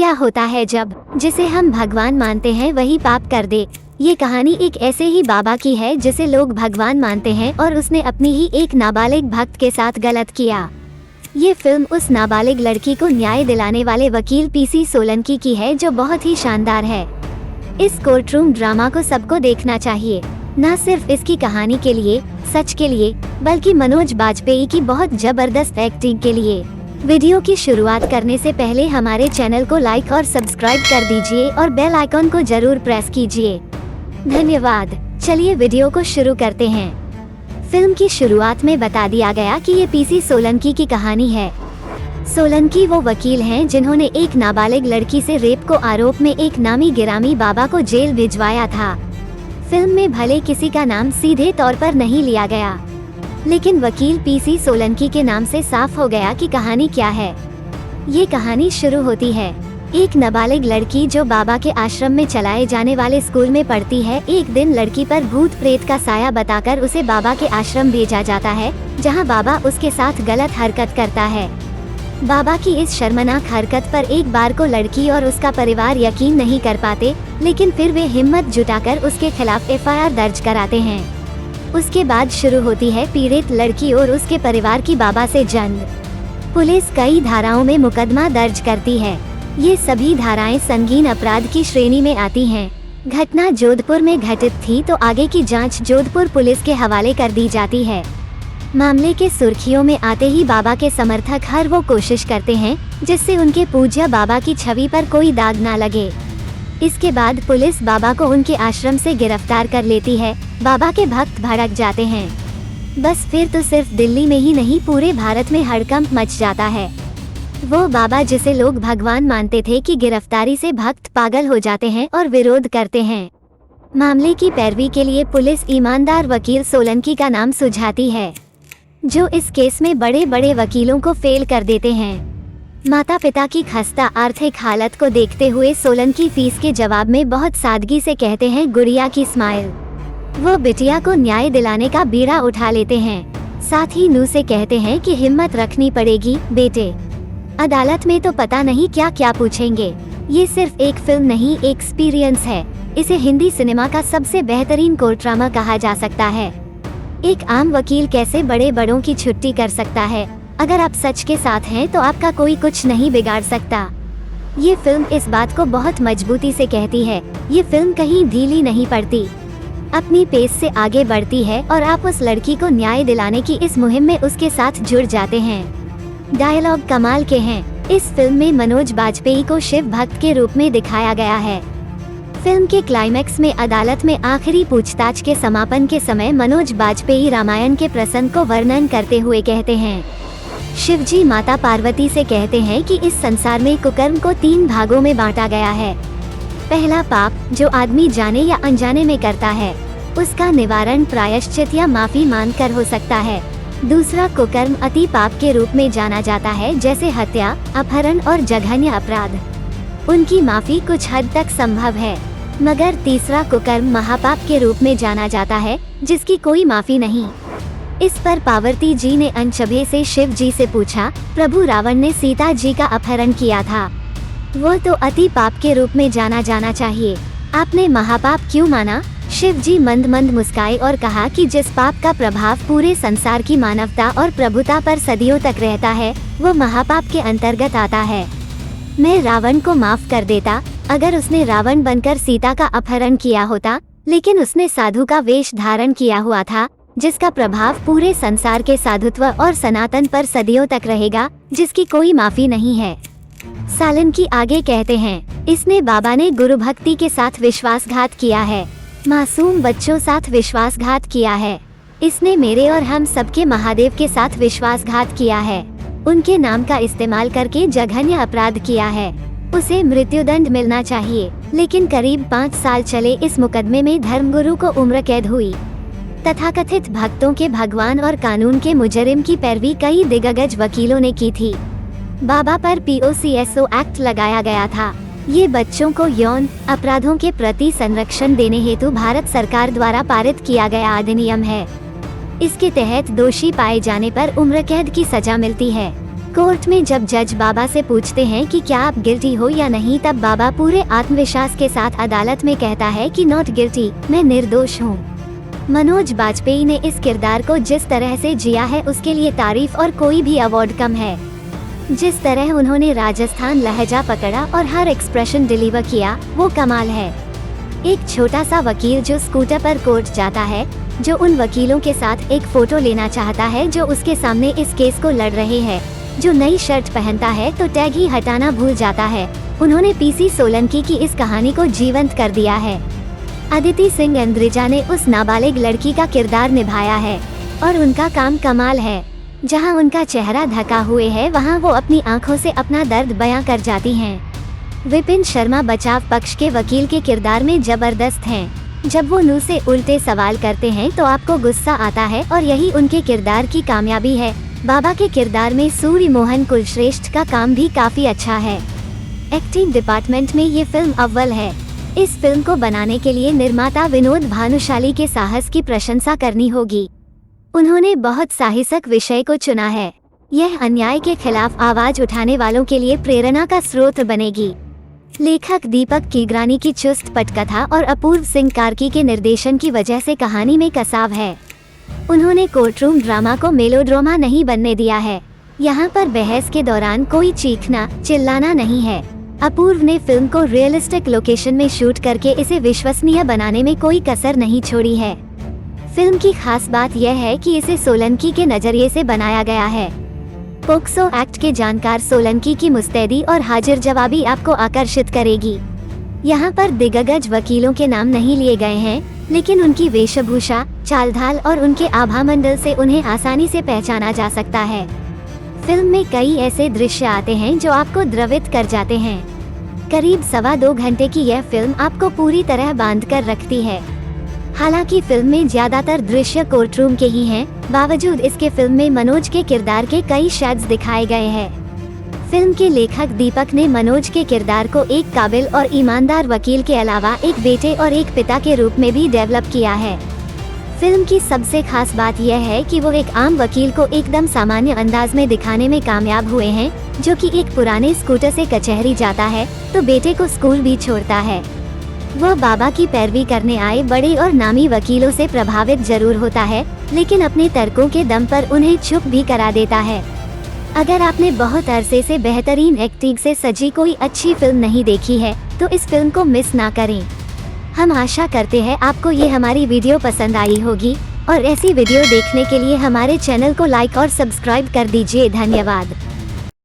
क्या होता है जब जिसे हम भगवान मानते हैं वही पाप कर दे। ये कहानी एक ऐसे ही बाबा की है जिसे लोग भगवान मानते हैं और उसने अपनी ही एक नाबालिग भक्त के साथ गलत किया। ये फिल्म उस नाबालिग लड़की को न्याय दिलाने वाले वकील पीसी सोलंकी की है जो बहुत ही शानदार है। इस कोर्टरूम ड्रामा को सबको देखना चाहिए, न सिर्फ इसकी कहानी के लिए, सच के लिए, बल्कि मनोज बाजपेयी की बहुत जबरदस्त एक्टिंग के लिए। वीडियो की शुरुआत करने से पहले हमारे चैनल को लाइक और सब्सक्राइब कर दीजिए और बेल आइकॉन को जरूर प्रेस कीजिए। धन्यवाद। चलिए वीडियो को शुरू करते हैं। फिल्म की शुरुआत में बता दिया गया कि ये पीसी सोलंकी की कहानी है। सोलंकी वो वकील हैं जिन्होंने एक नाबालिग लड़की से रेप को आरोप में एक नामी गिरामी बाबा को जेल भिजवाया था। फिल्म में भले किसी का नाम सीधे तौर पर नहीं लिया गया, लेकिन वकील पीसी सोलंकी के नाम से साफ हो गया कि कहानी क्या है। ये कहानी शुरू होती है एक नाबालिग लड़की जो बाबा के आश्रम में चलाए जाने वाले स्कूल में पढ़ती है। एक दिन लड़की पर भूत प्रेत का साया बताकर उसे बाबा के आश्रम भेजा जाता है, जहां बाबा उसके साथ गलत हरकत करता है। बाबा की इस शर्मनाक हरकत पर एक बार को लड़की और उसका परिवार यकीन नहीं कर पाते, लेकिन फिर वे हिम्मत जुटाकर उसके खिलाफ एफआईआर दर्ज कराते हैं। उसके बाद शुरू होती है पीड़ित लड़की और उसके परिवार की बाबा से जंग। पुलिस कई धाराओं में मुकदमा दर्ज करती है। ये सभी धाराएं संगीन अपराध की श्रेणी में आती हैं। घटना जोधपुर में घटित थी तो आगे की जांच जोधपुर पुलिस के हवाले कर दी जाती है। मामले के सुर्खियों में आते ही बाबा के समर्थक हर वो कोशिश करते हैं जिससे उनके पूज्य बाबा की छवि पर कोई दाग ना लगे। इसके बाद पुलिस बाबा को उनके आश्रम से गिरफ्तार कर लेती है। बाबा के भक्त भड़क जाते हैं। बस फिर तो सिर्फ दिल्ली में ही नहीं पूरे भारत में हड़कंप मच जाता है। वो बाबा जिसे लोग भगवान मानते थे की गिरफ्तारी से भक्त पागल हो जाते हैं और विरोध करते हैं। मामले की पैरवी के लिए पुलिस ईमानदार वकील सोलंकी का नाम सुझाती है, जो इस केस में बड़े बड़े वकीलों को फेल कर देते हैं। माता पिता की खस्ता आर्थिक हालत को देखते हुए सोलंकी फीस के जवाब में बहुत सादगी से कहते हैं गुड़िया की स्माइल। वो बिटिया को न्याय दिलाने का बीड़ा उठा लेते हैं। साथ ही नू से कहते हैं कि हिम्मत रखनी पड़ेगी बेटे, अदालत में तो पता नहीं क्या क्या पूछेंगे। ये सिर्फ एक फिल्म नहीं, एक्सपीरियंस है। इसे हिंदी सिनेमा का सबसे बेहतरीन कोर्ट ड्रामा कहा जा सकता है। एक आम वकील कैसे बड़े बड़ों की छुट्टी कर सकता है। अगर आप सच के साथ हैं तो आपका कोई कुछ नहीं बिगाड़ सकता। ये फिल्म इस बात को बहुत मजबूती से कहती है। ये फिल्म कहीं ढीली नहीं पड़ती, अपनी पेस से आगे बढ़ती है और आप उस लड़की को न्याय दिलाने की इस मुहिम में उसके साथ जुड़ जाते हैं। डायलॉग कमाल के हैं। इस फिल्म में मनोज बाजपेयी को शिव भक्त के रूप में दिखाया गया है। फिल्म के क्लाइमैक्स में अदालत में आखिरी पूछताछ के समापन के समय मनोज बाजपेयी रामायण के प्रसंग को वर्णन करते हुए कहते हैं, शिवजी माता पार्वती से कहते हैं कि इस संसार में कुकर्म को 3 भागों में बांटा गया है। पहला पाप जो आदमी जाने या अनजाने में करता है, उसका निवारण प्रायश्चित या माफी मांगकर हो सकता है। दूसरा कुकर्म अति पाप के रूप में जाना जाता है, जैसे हत्या, अपहरण और जघन्य अपराध। उनकी माफी कुछ हद तक संभव है। मगर तीसरा कुकर्म महापाप के रूप में जाना जाता है, जिसकी कोई माफी नहीं। इस पर पार्वती जी ने अनचभे से शिव जी से पूछा, प्रभु रावण ने सीता जी का अपहरण किया था, वो तो अति पाप के रूप में जाना चाहिए, आपने महापाप क्यों माना? शिव जी मंद मंद मुस्काए और कहा कि जिस पाप का प्रभाव पूरे संसार की मानवता और प्रभुता पर सदियों तक रहता है, वो महापाप के अंतर्गत आता है। मैं रावण को माफ कर देता अगर उसने रावण बनकर सीता का अपहरण किया होता, लेकिन उसने साधु का वेश धारण किया हुआ था, जिसका प्रभाव पूरे संसार के साधुत्व और सनातन पर सदियों तक रहेगा, जिसकी कोई माफी नहीं है। सोलंकी आगे कहते हैं, इसने बाबा ने गुरु भक्ति के साथ विश्वासघात किया है, मासूम बच्चों साथ विश्वासघात किया है। इसने मेरे और हम सबके महादेव के साथ विश्वासघात किया है। उनके नाम का इस्तेमाल करके जघन्य अपराध किया है। उसे मृत्युदंड मिलना चाहिए। लेकिन करीब 5 साल चले इस मुकदमे में धर्मगुरु को उम्र कैद हुई। तथाकथित भक्तों के भगवान और कानून के मुजरिम की पैरवी कई दिग्गज वकीलों ने की थी। बाबा पर POCSO एक्ट लगाया गया था। ये बच्चों को यौन अपराधों के प्रति संरक्षण देने हेतु भारत सरकार द्वारा पारित किया गया अधिनियम है। इसके तहत दोषी पाए जाने पर उम्र कैद की सजा मिलती है। कोर्ट में जब जज बाबा से पूछते हैं कि क्या आप गिल्टी हो या नहीं, तब बाबा पूरे आत्मविश्वास के साथ अदालत में कहता है कि नॉट गिल्टी, मैं निर्दोष हूँ। मनोज बाजपेयी ने इस किरदार को जिस तरह से जिया है उसके लिए तारीफ और कोई भी अवार्ड कम है। जिस तरह उन्होंने राजस्थान लहजा पकड़ा और हर एक्सप्रेशन डिलीवर किया, वो कमाल है। एक छोटा सा वकील जो स्कूटर पर कोर्ट जाता है, जो उन वकीलों के साथ एक फोटो लेना चाहता है जो उसके सामने इस केस को लड़ रहे हैं, जो नई शर्ट पहनता है तो टैग ही हटाना भूल जाता है। उन्होंने पीसी सोलंकी की इस कहानी को जीवंत कर दिया है। अदिति सिंह इंद्रेजा ने उस नाबालिग लड़की का किरदार निभाया है और उनका काम कमाल है। जहां उनका चेहरा ढका हुए है, वहां वो अपनी आंखों से अपना दर्द बयां कर जाती हैं। विपिन शर्मा बचाव पक्ष के वकील के किरदार में जबरदस्त हैं। जब वो नू से उल्टे सवाल करते हैं तो आपको गुस्सा आता है और यही उनके किरदार की कामयाबी है। बाबा के किरदार में सूर्य मोहन कुलश्रेष्ठ का काम भी काफी अच्छा है। एक्टिंग डिपार्टमेंट में ये फिल्म अव्वल है। इस फिल्म को बनाने के लिए निर्माता विनोद भानुशाली के साहस की प्रशंसा करनी होगी। उन्होंने बहुत साहसिक विषय को चुना है। यह अन्याय के खिलाफ आवाज उठाने वालों के लिए प्रेरणा का स्रोत बनेगी। लेखक दीपक कीगरानी की चुस्त पटकथा और अपूर्व सिंह कार्की के निर्देशन की वजह से कहानी में कसाव है। उन्होंने कोर्टरूम ड्रामा को मेलोड्रामा नहीं बनने दिया है। यहाँ पर बहस के दौरान कोई चीखना चिल्लाना नहीं है। अपूर्व ने फिल्म को रियलिस्टिक लोकेशन में शूट करके इसे विश्वसनीय बनाने में कोई कसर नहीं छोड़ी है। फिल्म की खास बात यह है कि इसे सोलंकी के नजरिए से बनाया गया है। पोक्सो एक्ट के जानकार सोलंकी की मुस्तैदी और हाजिर जवाबी आपको आकर्षित करेगी। यहाँ पर दिग्गज वकीलों के नाम नहीं लिए गए हैं, लेकिन उनकी वेशभूषा, चाल ढाल और उनके आभा मंडल से उन्हें आसानी से पहचाना जा सकता है। फिल्म में कई ऐसे दृश्य आते हैं जो आपको द्रवित कर जाते हैं। करीब 2.25 घंटे की यह फिल्म आपको पूरी तरह बांध कर रखती है। हालांकि फिल्म में ज्यादातर दृश्य कोर्टरूम के ही हैं, बावजूद इसके फिल्म में मनोज के किरदार के कई शेड्स दिखाए गए हैं। फिल्म के लेखक दीपक ने मनोज के किरदार को एक काबिल और ईमानदार वकील के अलावा एक बेटे और एक पिता के रूप में भी डेवलप किया है। फिल्म की सबसे खास बात यह है कि वो एक आम वकील को एकदम सामान्य अंदाज में दिखाने में कामयाब हुए हैं, जो कि एक पुराने स्कूटर से कचहरी जाता है तो बेटे को स्कूल भी छोड़ता है। वह बाबा की पैरवी करने आए बड़े और नामी वकीलों से प्रभावित जरूर होता है, लेकिन अपने तर्कों के दम पर उन्हें चुप भी करा देता है। अगर आपने बहुत अरसे से बेहतरीन एक्टिंग से सजी कोई अच्छी फिल्म नहीं देखी है तो इस फिल्म को मिस ना करें। हम आशा करते हैं आपको ये हमारी वीडियो पसंद आई होगी और ऐसी वीडियो देखने के लिए हमारे चैनल को लाइक और सब्सक्राइब कर दीजिए। धन्यवाद।